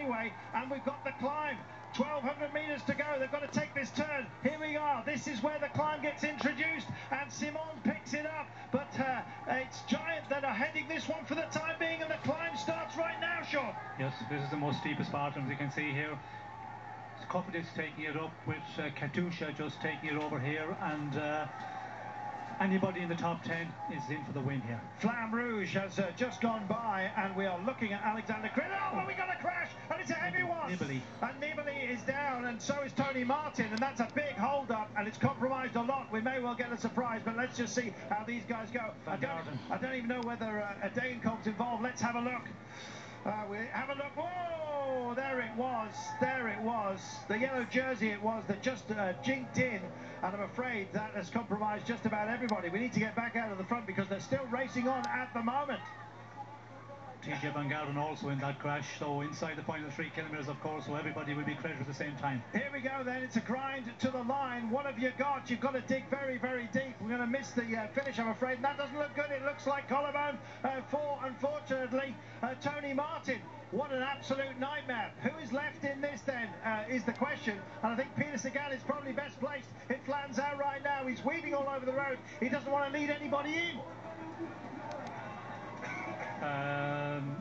anyway, and we've got the climb. 1,200 metres to go. They've got to take this turn. Here we are. This is where the climb gets introduced, and Simon picks it up. But it's Giant that are heading this one for the time being, and the climb starts right now, Sean. Yes, this is the most steepest part, as you can see here. Cofidis taking it up with Katusha just taking it over here, and anybody in the top 10 is in for the win here. Flamme Rouge has just gone by, and we are looking at Alexander Crin. Oh, well, we got a crash, and it's a heavy one. Nibali. And Nibali is down, and so is Tony Martin, and that's a big hold-up, and it's compromised a lot. We may well get a surprise, but let's just see how these guys go. I don't even know whether a Degenkolb's involved. Let's have a look. We have a look. Whoa, there it was. There it was. The yellow jersey it was that just jinked in, and I'm afraid that has compromised just about everybody. We need to get back out of the front because they're still racing on at the moment. TJ Van Garderen also in that crash, so inside the final 3 kilometres, of course, so everybody will be credited at the same time. Here we go then, it's a grind to the line. What have you got? You've got to dig very, very deep. We're going to miss the finish, I'm afraid, and that doesn't look good. It looks like collarbone for, unfortunately, Tony Martin. What an absolute nightmare. Who is left in this then, is the question. And I think Peter Sagan is probably best placed. It flans out right now. He's weaving all over the road. He doesn't want to lead anybody in.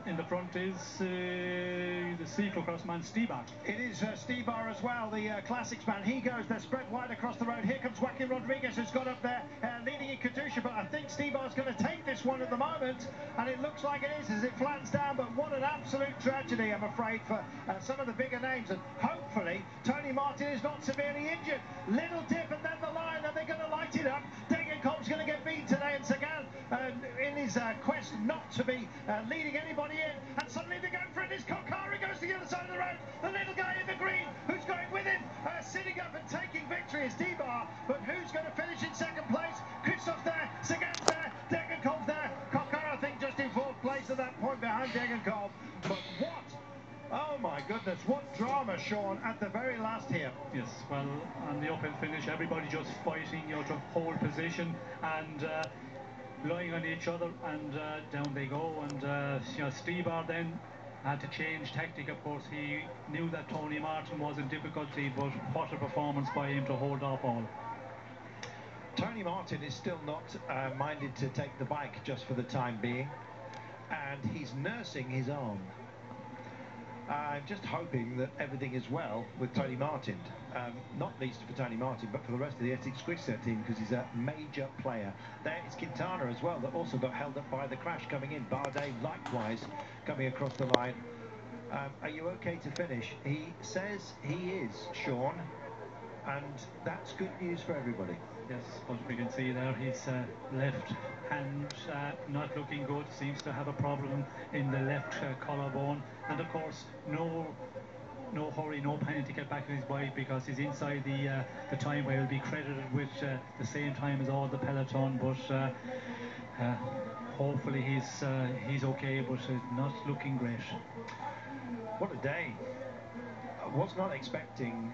In the front is the cyclocross man Stibar. It is Stibar as well, the classics man. He goes, they're spread wide across the road. Here comes Joaquin Rodriguez, who's got up there leading in Katusha, but I think Stibar's going to take this one at the moment, and it looks like it is as it flans down. But what an absolute tragedy, I'm afraid, for some of the bigger names, and hopefully Tony Martin is not severely injured. Little dip and then the line, and they're going to light it up. Degenkolb's going to get beat today, and Sagan in his quest not to be leading anybody in, and suddenly they're going for it. His Kokara goes to the other side of the road. The little guy in the green, who's going with him, sitting up and taking victory is Stibar, but who's going to finish in second place? Christoph's there, Sagan's there, Degenkolb's there. Kokara, I think, just in 4th place at that point behind Degenkolb. But what? Oh my goodness, what drama, Sean, at the very last here. Yes, well, on the uphill finish, everybody just fighting, you know, to hold position and lying on each other, and down they go. And you know, Stibar then had to change tactic. Of course, he knew that Tony Martin was in difficulty, but what a performance by him to hold off all. Tony Martin is still not minded to take the bike just for the time being, and he's nursing his arm. I'm just hoping that everything is well with Tony Martin, not least for Tony Martin, but for the rest of the Essex Quickstep team, because he's a major player. There is Quintana as well, that also got held up by the crash coming in. Bardet likewise coming across the line. Are you okay to finish? He says he is, Sean, and that's good news for everybody. Yes, but we can see there his left hand not looking good, seems to have a problem in the left collarbone, and of course no hurry, no panic to get back on his bike, because he's inside the time where he'll be credited with the same time as all the peloton, but hopefully he's okay, but not looking great. What a day. I was not expecting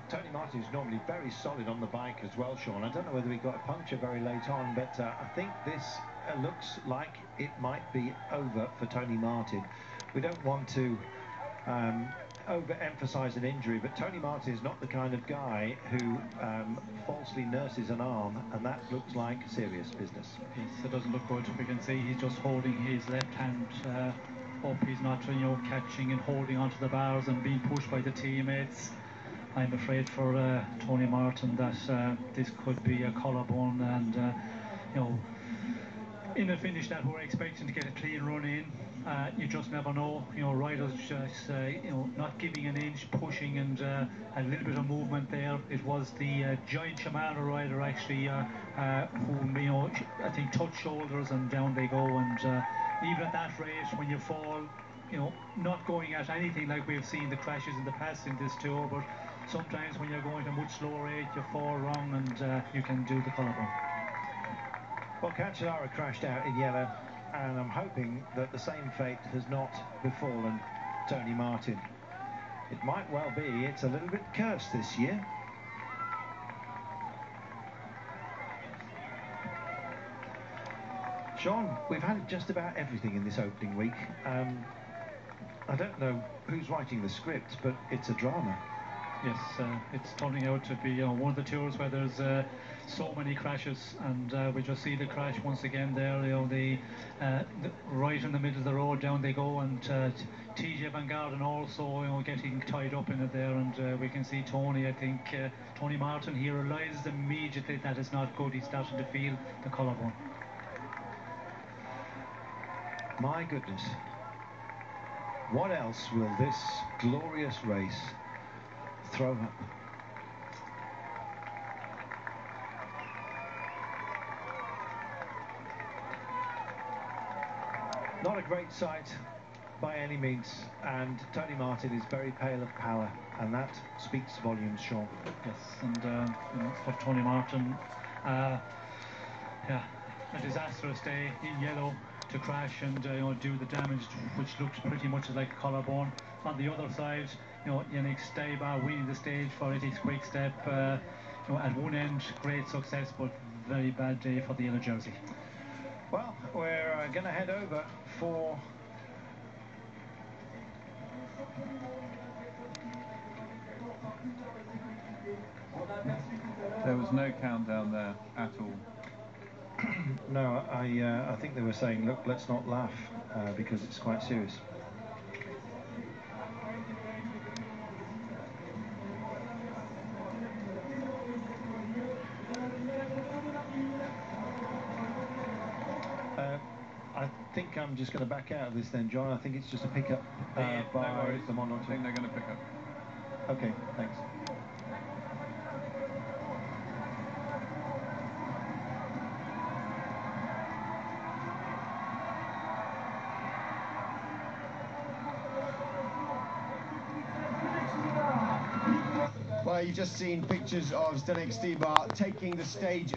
Tony Martin is normally very solid on the bike as well, Sean. I don't know whether he got a puncture very late on, but I think this looks like it might be over for Tony Martin. We don't want to overemphasize an injury, but Tony Martin is not the kind of guy who falsely nurses an arm, and that looks like serious business. Yes, it doesn't look good. We can see he's just holding his left hand up. He's not, you know, catching and holding onto the bars and being pushed by the teammates. I'm afraid for Tony Martin that this could be a collarbone, and you know, in a finish that we're expecting to get a clean run in, you just never know. You know, riders just you know, not giving an inch, pushing, and a little bit of movement there. It was the Giant Shimano rider actually who, you know, I think touched shoulders, and down they go. And even at that rate, when you fall, you know, not going at anything like we've seen the crashes in the past in this tour, but sometimes when you're going at a much slower rate, you fall wrong and you can do the collarbone. Well, Cancellara crashed out in yellow, and I'm hoping that the same fate has not befallen Tony Martin. It might well be. It's a little bit cursed this year. Sean, we've had just about everything in this opening week. I don't know who's writing the script, but it's a drama. Yes, it's turning out to be one of the tours where there's so many crashes, and we just see the crash once again there. The right in the middle of the road, down they go, and TJ Van Garden also getting tied up in it there, and we can see Tony. I think Tony Martin, he realises immediately that is not good. He's starting to feel the collarbone. My goodness, what else will this glorious race throw up? Not a great sight by any means, and Tony Martin is very pale of power, and that speaks volumes, Sean. Yes, and for Tony Martin, yeah, a disastrous day in yellow to crash and do the damage, which looks pretty much like a collarbone. On the other side, Yannick Steiber winning the stage for it, his quick step. At one end, great success, but very bad day for the yellow jersey. Well, we're going to head over for there was no countdown there at all. No, I think they were saying, look, let's not laugh because it's quite serious. I think I'm just going to back out of this then, John. I think it's just a pickup by the Mont I think they're going to pick up. Okay, thanks. Well, you've just seen pictures of Yannick Steiber taking the stage